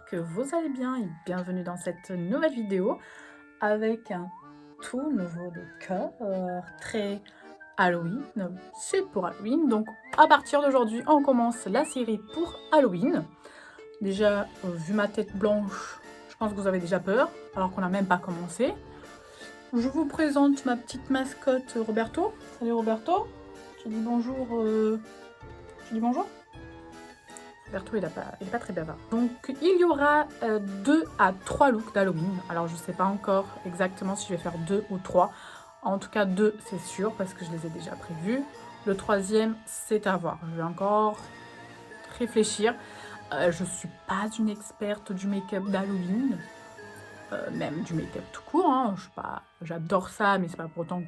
que vous allez bien et bienvenue dans cette nouvelle vidéo avec un tout nouveau décor très Halloween. C'est pour Halloween, donc à partir d'aujourd'hui on commence la série pour Halloween. Déjà, vu ma tête blanche, je pense que vous avez déjà peur, alors qu'on n'a même pas commencé. Je vous présente ma petite mascotte Roberto. Salut Roberto, tu dis bonjour. Tu dis bonjour. Roberto, il est pas très bavard. Donc, il y aura 2 à 3 looks d'Halloween. Alors, je ne sais pas encore exactement si je vais faire 2 ou 3. En tout cas, 2, c'est sûr, parce que je les ai déjà prévus. Le troisième, c'est à voir. Je vais encore réfléchir. Je ne suis pas une experte du make-up d'Halloween. Même du make-up tout court. Hein. J'adore ça, mais c'est pas pour autant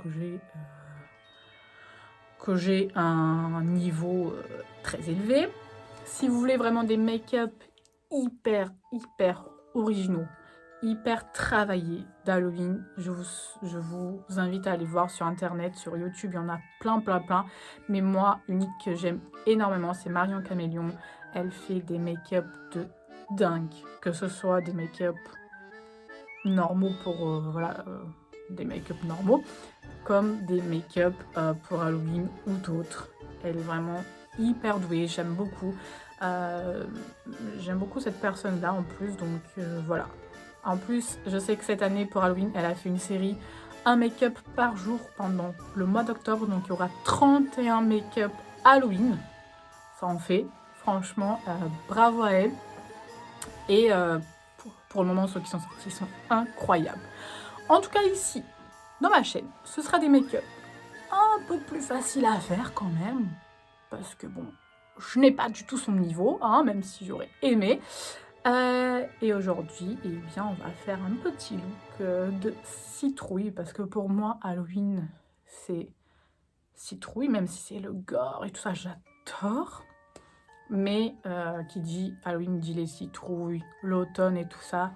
que j'ai un niveau très élevé. Si vous voulez vraiment des make-up hyper originaux, hyper travaillés d'Halloween, je vous invite à aller voir sur internet, sur YouTube, il y en a plein. Mais moi, une que j'aime énormément, c'est Marion Caméléon. Elle fait des make-up de dingue, que ce soit des make-up normaux pour des make-up normaux, comme des make-up pour Halloween ou d'autres. Elle est vraiment hyper douée, j'aime beaucoup. J'aime beaucoup cette personne-là en plus, donc voilà. En plus, je sais que cette année pour Halloween, elle a fait une série, un make-up par jour pendant le mois d'octobre, donc il y aura 31 make-up Halloween. Ça en fait, franchement, bravo à elle. Et pour le moment, ceux qui sont sortis sont incroyables. En tout cas, ici, dans ma chaîne, ce sera des make-up un peu plus faciles à faire quand même, parce que bon, je n'ai pas du tout son niveau, hein, même si j'aurais aimé. Et aujourd'hui, eh bien, on va faire un petit look de citrouille, parce que pour moi, Halloween, c'est citrouille, même si c'est le gore et tout ça, j'adore. Mais qui dit Halloween dit les citrouilles, l'automne et tout ça.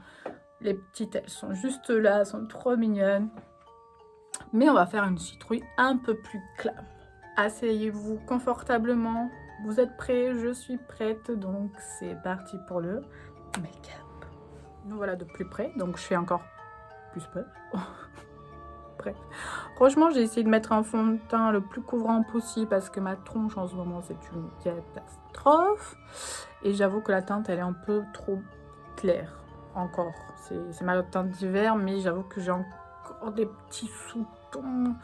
Les petites, elles sont juste là, elles sont trop mignonnes. Mais on va faire une citrouille un peu plus clame. Asseyez-vous confortablement. Vous êtes prêts? Je suis prête. Donc c'est parti pour le make-up. Nous voilà de plus près. Donc je fais encore plus peur. Bref. Franchement, j'ai essayé de mettre un fond de teint le plus couvrant possible parce que ma tronche en ce moment c'est une catastrophe. Et j'avoue que la teinte elle est un peu trop claire. Encore. C'est ma teinte d'hiver, mais j'avoue que j'ai encore des petits sous-tons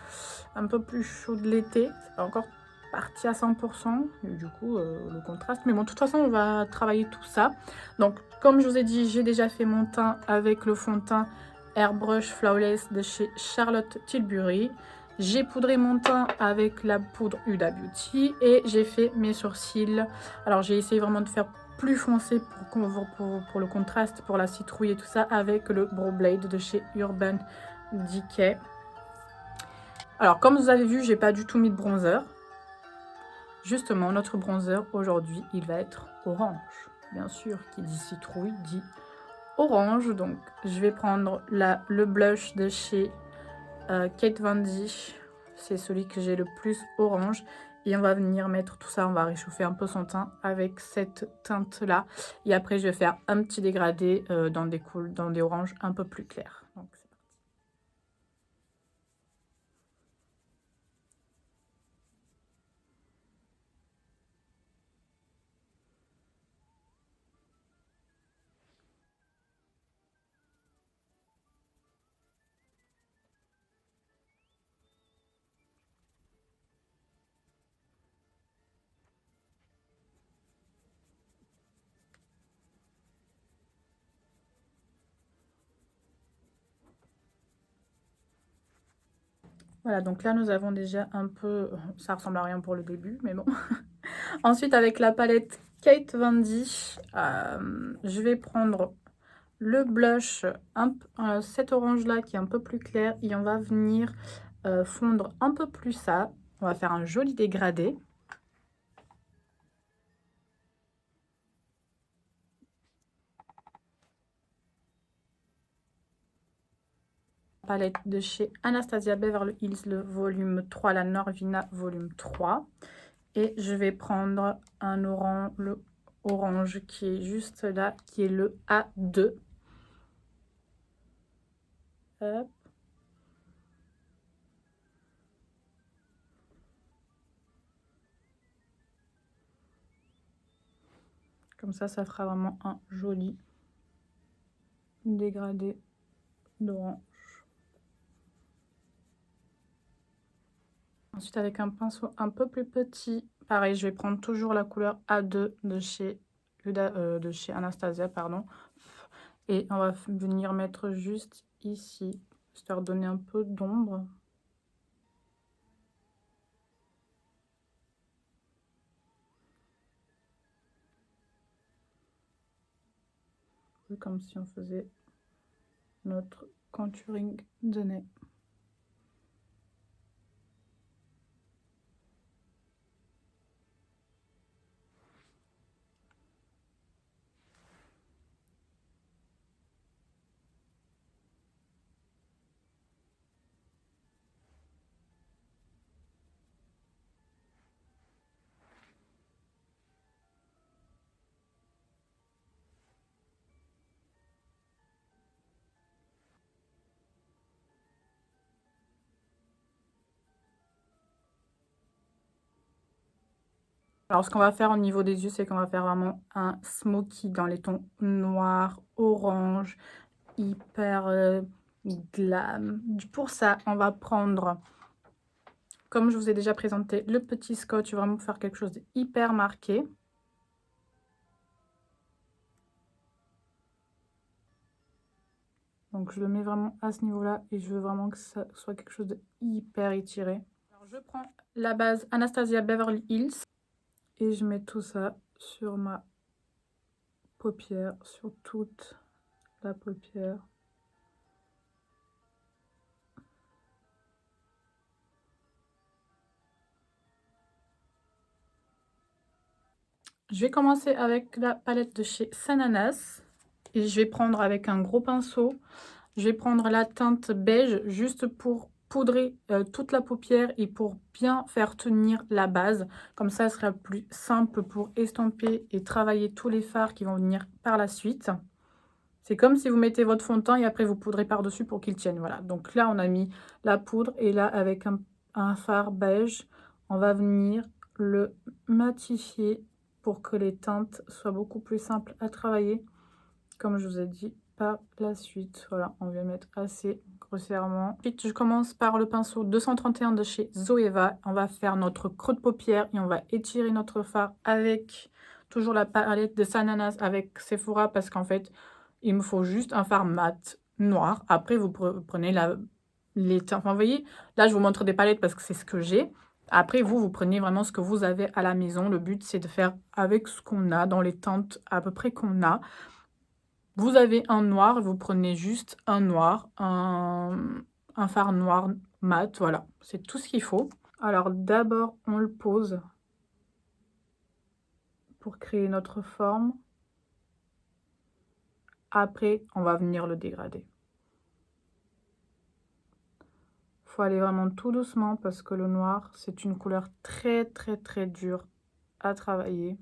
un peu plus chauds de l'été. C'est pas encore parti à 100%. Et du coup, le contraste. Mais bon, de toute façon, on va travailler tout ça. Donc, comme je vous ai dit, j'ai déjà fait mon teint avec le fond de teint Airbrush Flawless de chez Charlotte Tilbury. J'ai poudré mon teint avec la poudre Huda Beauty et j'ai fait mes sourcils. Alors, j'ai essayé vraiment de faire plus foncé pour le contraste, pour la citrouille et tout ça, avec le Brow Blade de chez Urban Decay. Alors, comme vous avez vu, j'ai pas du tout mis de bronzer. Justement, notre bronzer aujourd'hui, il va être orange. Bien sûr, qui dit citrouille dit orange. Donc, je vais prendre le blush de chez Kate Von D. C'est celui que j'ai le plus orange. Et on va venir mettre tout ça, on va réchauffer un peu son teint avec cette teinte-là. Et après, je vais faire un petit dégradé dans des oranges un peu plus clairs. Donc, c'est parti. Voilà, donc là, nous avons déjà un peu... Ça ressemble à rien pour le début, mais bon. Ensuite, avec la palette Kate Von D, je vais prendre le blush, cet orange-là qui est un peu plus clair. Et on va venir fondre un peu plus ça. On va faire un joli dégradé. Palette de chez Anastasia Beverly Hills, le volume 3, la Norvina volume 3. Et je vais prendre un orange, le orange qui est juste là, qui est le A2. Hop. Comme ça fera vraiment un joli dégradé d'orange. Ensuite, avec un pinceau un peu plus petit, pareil, je vais prendre toujours la couleur A2 de chez Anastasia, pardon. Et on va venir mettre juste ici, histoire de donner un peu d'ombre. Comme si on faisait notre contouring de nez. Alors, ce qu'on va faire au niveau des yeux, c'est qu'on va faire vraiment un smoky dans les tons noirs, orange, hyper glam. Pour ça, on va prendre, comme je vous ai déjà présenté, le petit scotch, vraiment pour faire quelque chose d'hyper marqué. Donc, je le mets vraiment à ce niveau-là et je veux vraiment que ça soit quelque chose d'hyper étiré. Alors, je prends la base Anastasia Beverly Hills et je mets tout ça sur ma paupière, sur toute la paupière. Je vais commencer avec la palette de chez Sananas et je vais prendre avec un gros pinceau, je vais prendre la teinte beige juste pour poudrer toute la paupière et pour bien faire tenir la base. Comme ça, ce sera plus simple pour estomper et travailler tous les fards qui vont venir par la suite. C'est comme si vous mettez votre fond de teint et après vous poudrez par-dessus pour qu'il tienne. Voilà, donc là on a mis la poudre et là avec un fard beige, on va venir le matifier pour que les teintes soient beaucoup plus simples à travailler, comme je vous ai dit par la suite. Voilà, on va mettre assez grossièrement. Ensuite, je commence par le pinceau 231 de chez Zoeva. On va faire notre creux de paupière et on va étirer notre fard avec toujours la palette de Sananas avec Sephora parce qu'en fait, il me faut juste un fard mat noir. Après, vous prenez les teintes. Enfin, vous voyez, là, je vous montre des palettes parce que c'est ce que j'ai. Après, vous prenez vraiment ce que vous avez à la maison. Le but, c'est de faire avec ce qu'on a, dans les teintes à peu près qu'on a. Vous avez un noir, vous prenez juste un noir, un fard noir mat, voilà. C'est tout ce qu'il faut. Alors, d'abord, on le pose pour créer notre forme. Après, on va venir le dégrader. Il faut aller vraiment tout doucement parce que le noir, c'est une couleur très, très, très dure à travailler.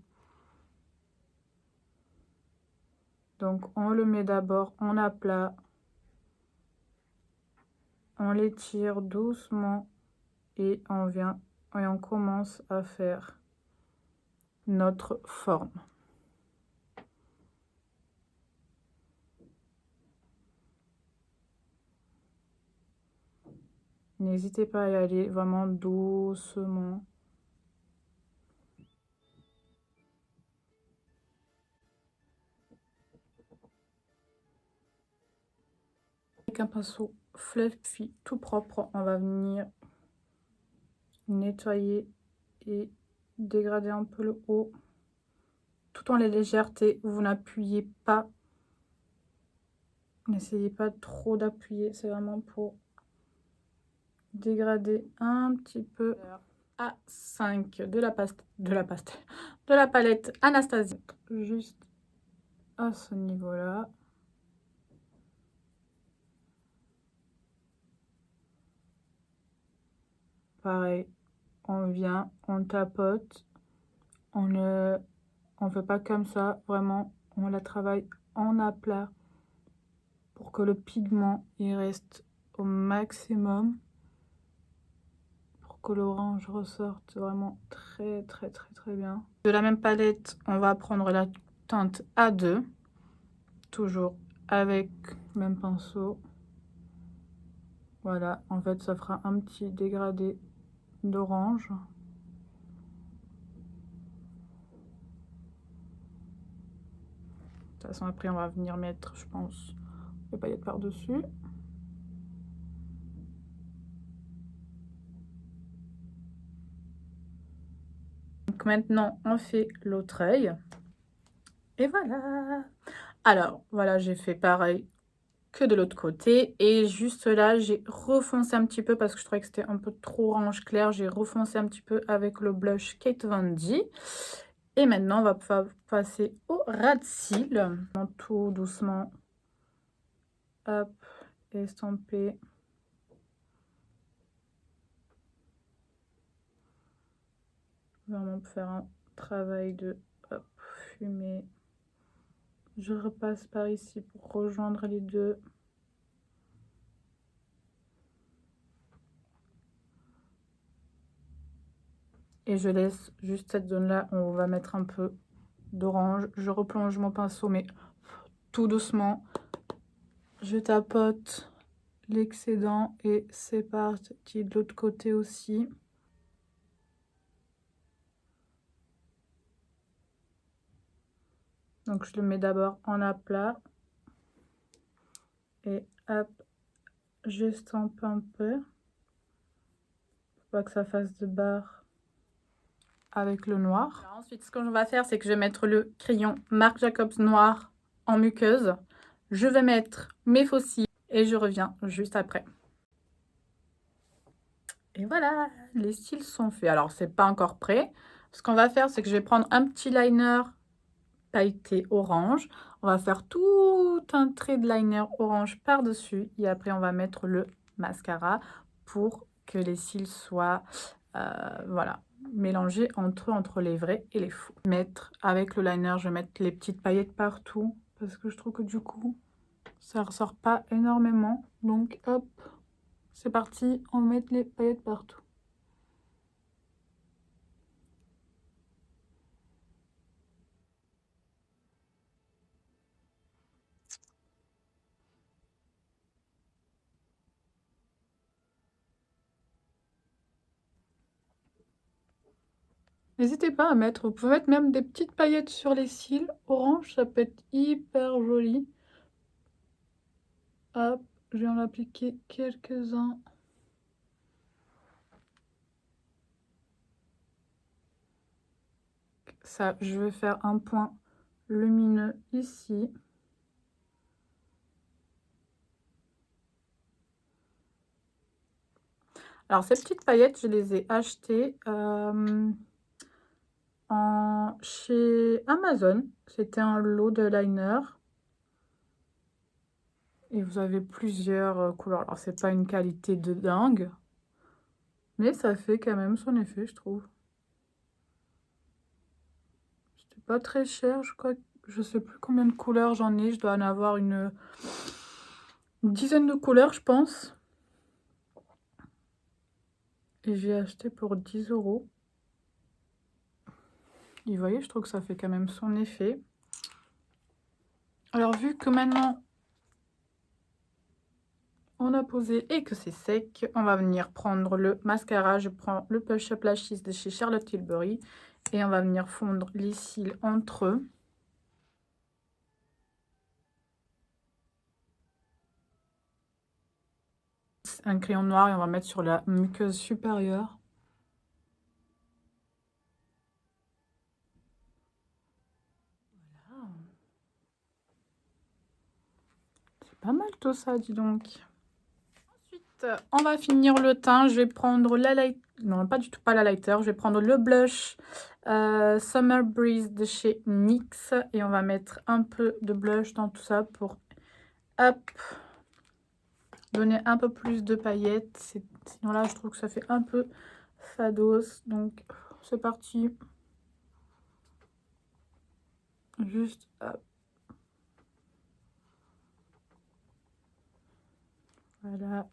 Donc, on le met d'abord en aplat. On l'étire doucement et on vient et on commence à faire notre forme. N'hésitez pas à y aller vraiment doucement. Avec un pinceau fluffy tout propre, on va venir nettoyer et dégrader un peu le haut. Tout en la légèreté, vous n'appuyez pas. N'essayez pas trop d'appuyer, c'est vraiment pour dégrader un petit peu. A5 de la palette Anastasia, juste à ce niveau-là. Pareil, on vient, on tapote, on On fait pas comme ça, vraiment, on la travaille en aplat pour que le pigment il reste au maximum, pour que l'orange ressorte vraiment très bien. De la même palette, on va prendre la teinte A2, toujours avec le même pinceau. Voilà, en fait ça fera un petit dégradé d'orange. De toute façon après on va venir mettre, je pense, les paillettes par-dessus. Donc maintenant on fait l'autre œil. Et voilà. Alors voilà, j'ai fait pareil que de l'autre côté. Et juste là, j'ai refoncé un petit peu parce que je trouvais que c'était un peu trop orange clair. J'ai refoncé un petit peu avec le blush Kate Von D. Et maintenant, on va pouvoir passer au ras de cils. Tout doucement. Hop, estomper. Vraiment faire un travail de hop, fumée. Je repasse par ici pour rejoindre les deux. Et je laisse juste cette zone-là, on va mettre un peu d'orange. Je replonge mon pinceau, mais tout doucement. Je tapote l'excédent et c'est parti de l'autre côté aussi. Donc je le mets d'abord en aplat. Et hop, j'estompe un peu. Faut pas que ça fasse de barre avec le noir. Alors ensuite, ce que je vais faire, c'est que je vais mettre le crayon Marc Jacobs noir en muqueuse. Je vais mettre mes faux cils et je reviens juste après. Et voilà, les cils sont faits. Alors, c'est pas encore prêt. Ce qu'on va faire, c'est que je vais prendre un petit liner pailleté orange. On va faire tout un trait de liner orange par-dessus. Et après, on va mettre le mascara pour que les cils soient, voilà, mélangés entre les vrais et les faux. Mettre avec le liner, je vais mettre les petites paillettes partout parce que je trouve que du coup, ça ressort pas énormément. Donc, hop, c'est parti, on met les paillettes partout. N'hésitez pas à mettre, vous pouvez mettre même des petites paillettes sur les cils. Orange, ça peut être hyper joli. Hop, je vais en appliquer quelques-uns. Ça, je vais faire un point lumineux ici. Alors, ces petites paillettes, je les ai achetées chez Amazon. C'était un lot de liner. Et vous avez plusieurs couleurs. Alors, c'est pas une qualité de dingue. Mais ça fait quand même son effet, je trouve. C'était pas très cher, je crois. Je sais plus combien de couleurs j'en ai. Je dois en avoir une dizaine de couleurs, je pense. Et j'ai acheté pour 10 €. Et vous voyez, je trouve que ça fait quand même son effet. Alors, vu que maintenant on a posé et que c'est sec, on va venir prendre le mascara. Je prends le Push Up Lashes de chez Charlotte Tilbury. Et on va venir fondre les cils entre eux. Un crayon noir et on va mettre sur la muqueuse supérieure. Voilà. C'est pas mal tout ça, dis donc. Ensuite, on va finir le teint. Je vais prendre la light... Non, pas du tout pas la lighter. Je vais prendre le blush Summer Breeze de chez NYX. Et on va mettre un peu de blush dans tout ça pour hop, donner un peu plus de paillettes. Sinon là, je trouve que ça fait un peu fados. Donc, c'est parti. Juste, hop. Voilà.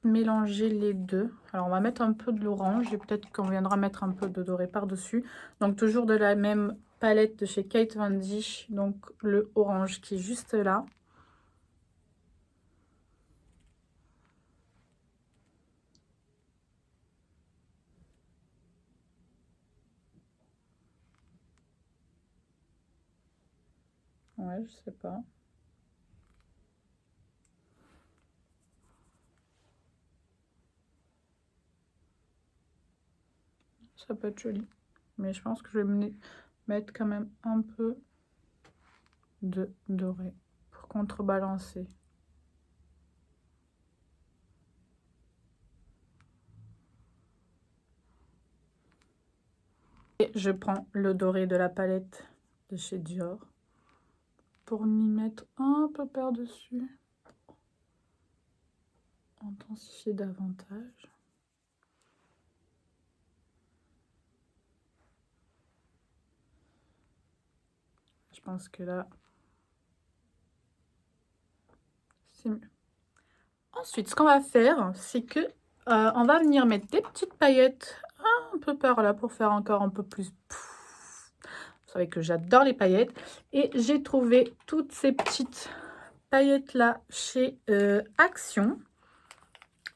Mélanger les deux. Alors on va mettre un peu de l'orange et peut-être qu'on viendra mettre un peu de doré par dessus. Donc toujours de la même palette de chez Kate Von D, donc le orange qui est juste là. Ouais, je sais pas. Ça peut être joli. Mais je pense que je vais mettre quand même un peu de doré pour contrebalancer. Et je prends le doré de la palette de chez Dior pour y mettre un peu par-dessus. Intensifier davantage. Je pense que là, c'est mieux. Ensuite, ce qu'on va faire, c'est que on va venir mettre des petites paillettes un peu par là pour faire encore un peu plus. Vous savez que j'adore les paillettes. Et j'ai trouvé toutes ces petites paillettes là chez Action.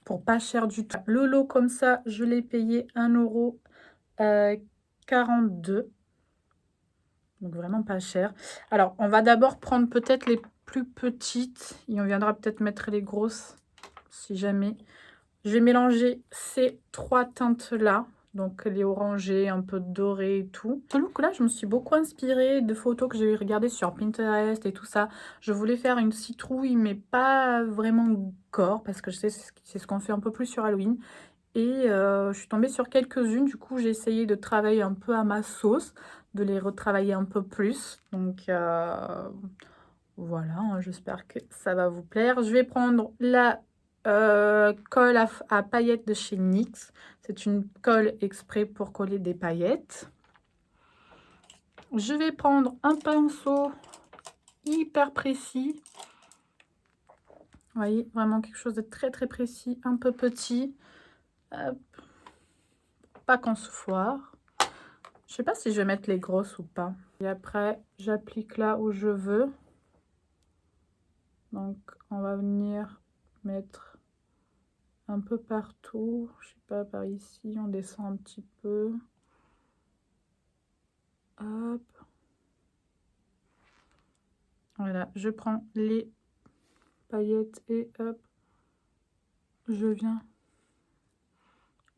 Pour pas cher du tout. Le lot comme ça, je l'ai payé 1,42 €. Donc vraiment pas cher. Alors, on va d'abord prendre peut-être les plus petites. Et on viendra peut-être mettre les grosses, si jamais. Je vais mélanger ces trois teintes-là. Donc les orangés, un peu doré et tout. Ce look-là, je me suis beaucoup inspirée de photos que j'ai regardées sur Pinterest et tout ça. Je voulais faire une citrouille, mais pas vraiment gore, parce que je sais c'est ce qu'on fait un peu plus sur Halloween. Et je suis tombée sur quelques-unes. Du coup, j'ai essayé de travailler un peu à ma sauce, de les retravailler un peu plus. Donc voilà, hein, j'espère que ça va vous plaire. Je vais prendre la colle à paillettes de chez NYX. C'est une colle exprès pour coller des paillettes. Je vais prendre un pinceau hyper précis. Vous voyez, vraiment quelque chose de très très précis, un peu petit. Hop. Pas qu'on se foire. Je sais pas si je vais mettre les grosses ou pas. Et après, j'applique là où je veux. Donc, on va venir mettre un peu partout. Je sais pas, par ici, on descend un petit peu. Hop. Voilà, je prends les paillettes et hop, je viens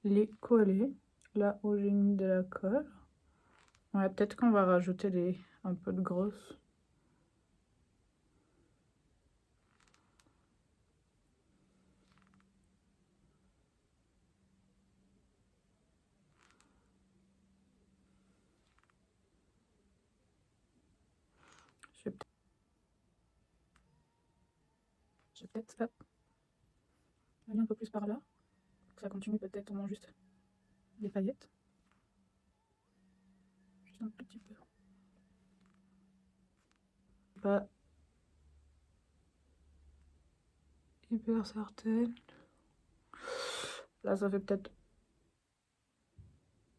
les coller là où j'ai mis de la colle. Ouais, peut-être qu'on va rajouter un peu de grosse. Je vais peut-être aller un peu plus par là. Ça continue peut-être au moins juste des paillettes. Juste un petit peu. Pas hyper certaine. Là, ça fait peut-être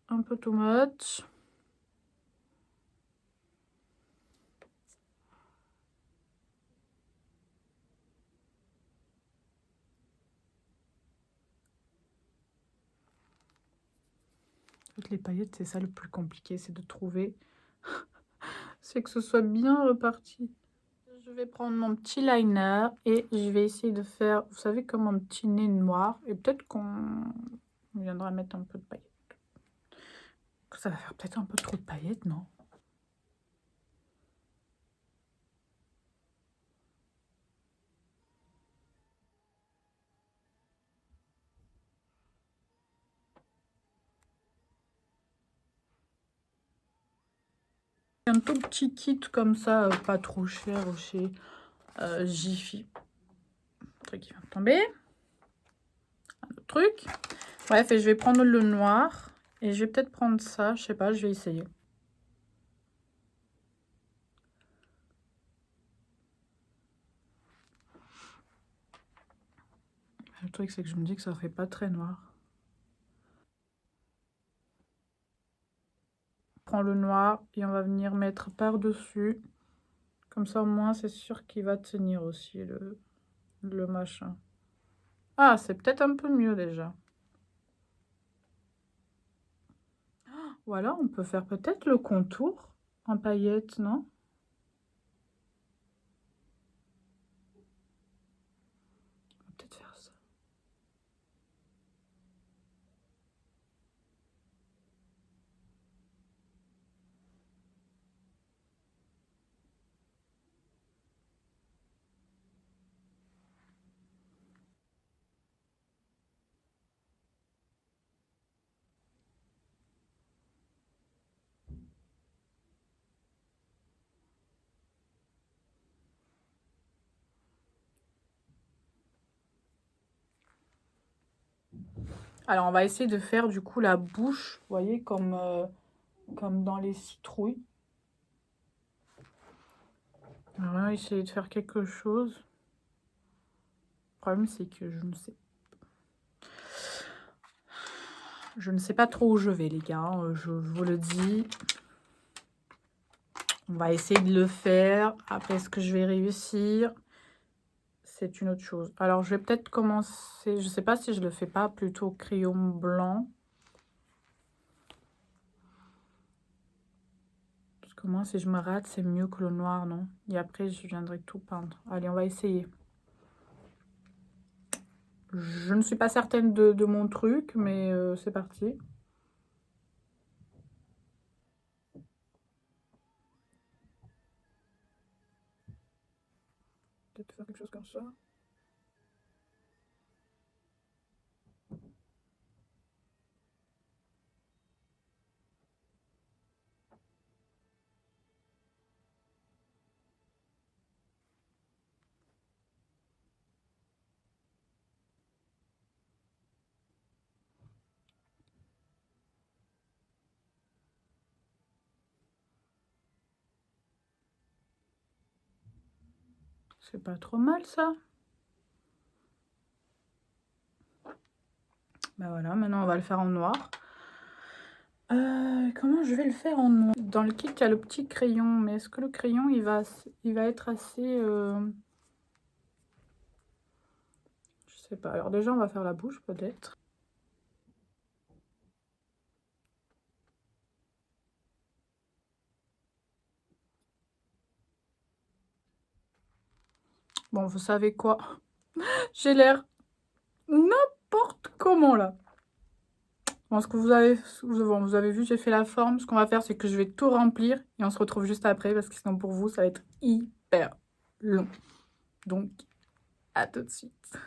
un peu too much. Les paillettes, c'est ça le plus compliqué, c'est de trouver, c'est que ce soit bien reparti. Je vais prendre mon petit liner et je vais essayer de faire, vous savez, comme un petit nez noir. Et peut-être qu'on viendra mettre un peu de paillettes. Ça va faire peut-être un peu trop de paillettes, non? Un tout petit kit comme ça, pas trop cher, chez Jiffy. Un truc qui vient de tomber. Un autre truc. Bref, et je vais prendre le noir. Et je vais peut-être prendre ça. Je sais pas, je vais essayer. Le truc, c'est que je me dis que ça fait pas très noir. On prend le noir et on va venir mettre par-dessus. Comme ça, au moins, c'est sûr qu'il va tenir aussi le machin. Ah, c'est peut-être un peu mieux déjà. Ou alors, on peut faire peut-être le contour en paillettes, non? On va peut-être faire ça. Alors, on va essayer de faire du coup la bouche, vous voyez, comme dans les citrouilles. On va essayer de faire quelque chose. Le problème, c'est que je ne sais pas trop où je vais, les gars. Je vous le dis. On va essayer de le faire. Après, est-ce que je vais réussir? C'est une autre chose. Alors, je vais peut-être commencer... Je ne sais pas si je le fais pas plutôt crayon blanc. Parce que moi, si je me rate, c'est mieux que le noir, non? Et après, je viendrai tout peindre. Allez, on va essayer. Je ne suis pas certaine de mon truc, mais c'est parti. Peut-être faire quelque chose comme ça. C'est pas trop mal, ça. Ben voilà, maintenant, on va le faire en noir. Comment je vais le faire en noir? Dans le kit, il y a le petit crayon, mais est-ce que le crayon, il va être assez... Je sais pas. Alors déjà, on va faire la bouche, peut-être. Bon, vous savez quoi? J'ai l'air n'importe comment, là. Bon, ce que vous avez vu, j'ai fait la forme. Ce qu'on va faire, c'est que je vais tout remplir et on se retrouve juste après parce que sinon, pour vous, ça va être hyper long. Donc, à tout de suite.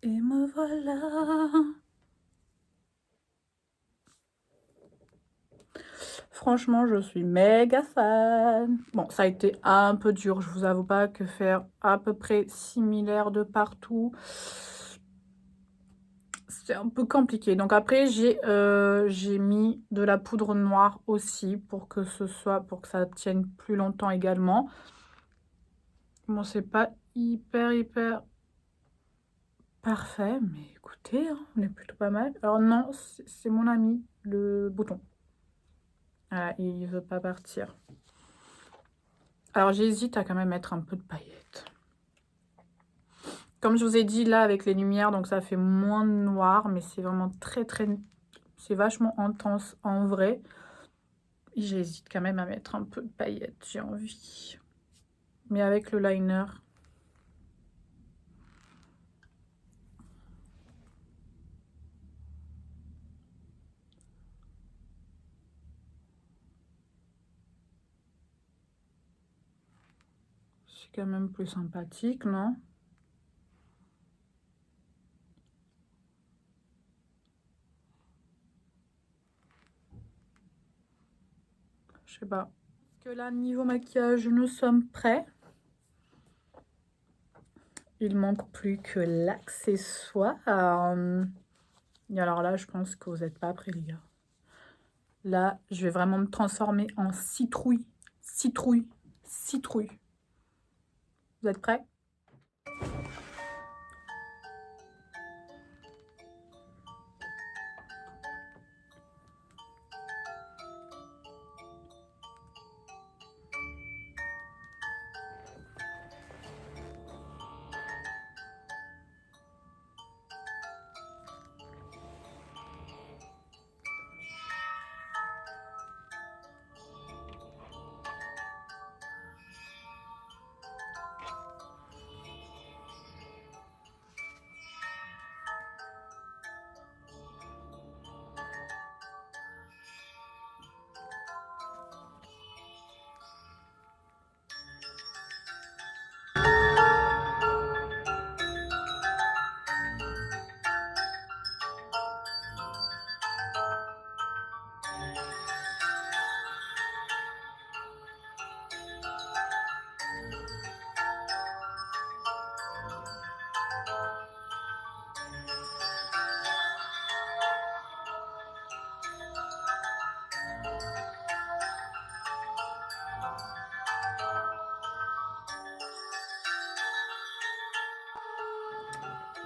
Et me voilà. Franchement, je suis méga fan. Bon, ça a été un peu dur, je vous avoue pas que faire à peu près similaire de partout, c'est un peu compliqué. Donc après, j'ai mis de la poudre noire aussi pour que ça tienne plus longtemps également. Bon, c'est pas hyper parfait, mais écoutez, hein, on est plutôt pas mal. Alors non, c'est mon ami, le bouton. Voilà, il veut pas partir. Alors j'hésite à quand même mettre un peu de paillettes. Comme je vous ai dit, là, avec les lumières, donc ça fait moins noir, mais c'est vraiment c'est vachement intense en vrai. J'hésite quand même à mettre un peu de paillettes, j'ai envie. Mais avec le liner... c'est quand même plus sympathique, non? Je sais pas. Parce que là, niveau maquillage, nous sommes prêts. Il manque plus que l'accessoire. Et alors là, je pense que vous n'êtes pas prêts, les gars. Là, je vais vraiment me transformer en citrouille. Citrouille. Citrouille. Vous êtes prêts?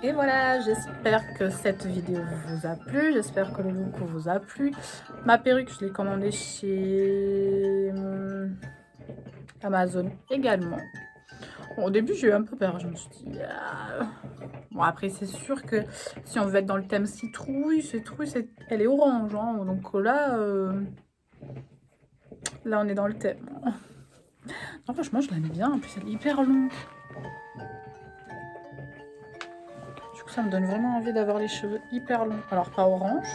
Et voilà, j'espère que cette vidéo vous a plu, j'espère que le look vous a plu. Ma perruque, je l'ai commandée chez Amazon également. Bon, au début, j'ai eu un peu peur, je me suis dit... Bon, après, c'est sûr que si on veut être dans le thème citrouille, elle est orange, hein, donc là, là, on est dans le thème. Non, franchement, je l'aime bien, en plus, elle est hyper longue. Ça me donne vraiment envie d'avoir les cheveux hyper longs. Alors pas orange,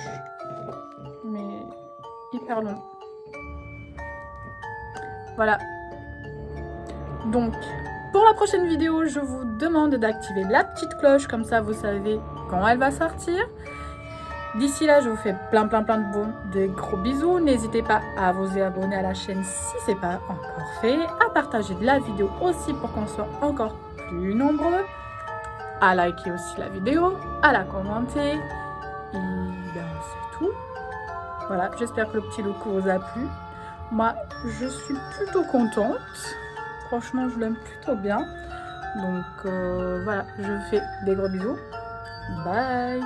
mais hyper longs. Voilà. Donc, pour la prochaine vidéo, je vous demande d'activer la petite cloche. Comme ça, vous savez quand elle va sortir. D'ici là, je vous fais plein de gros bisous. N'hésitez pas à vous abonner à la chaîne si ce n'est pas encore fait. À partager de la vidéo aussi pour qu'on soit encore plus nombreux. À liker aussi la vidéo, à la commenter. Et bien c'est tout. Voilà, j'espère que le petit look vous a plu. Moi, je suis plutôt contente. Franchement, je l'aime plutôt bien. Donc voilà, je vous fais des gros bisous. Bye!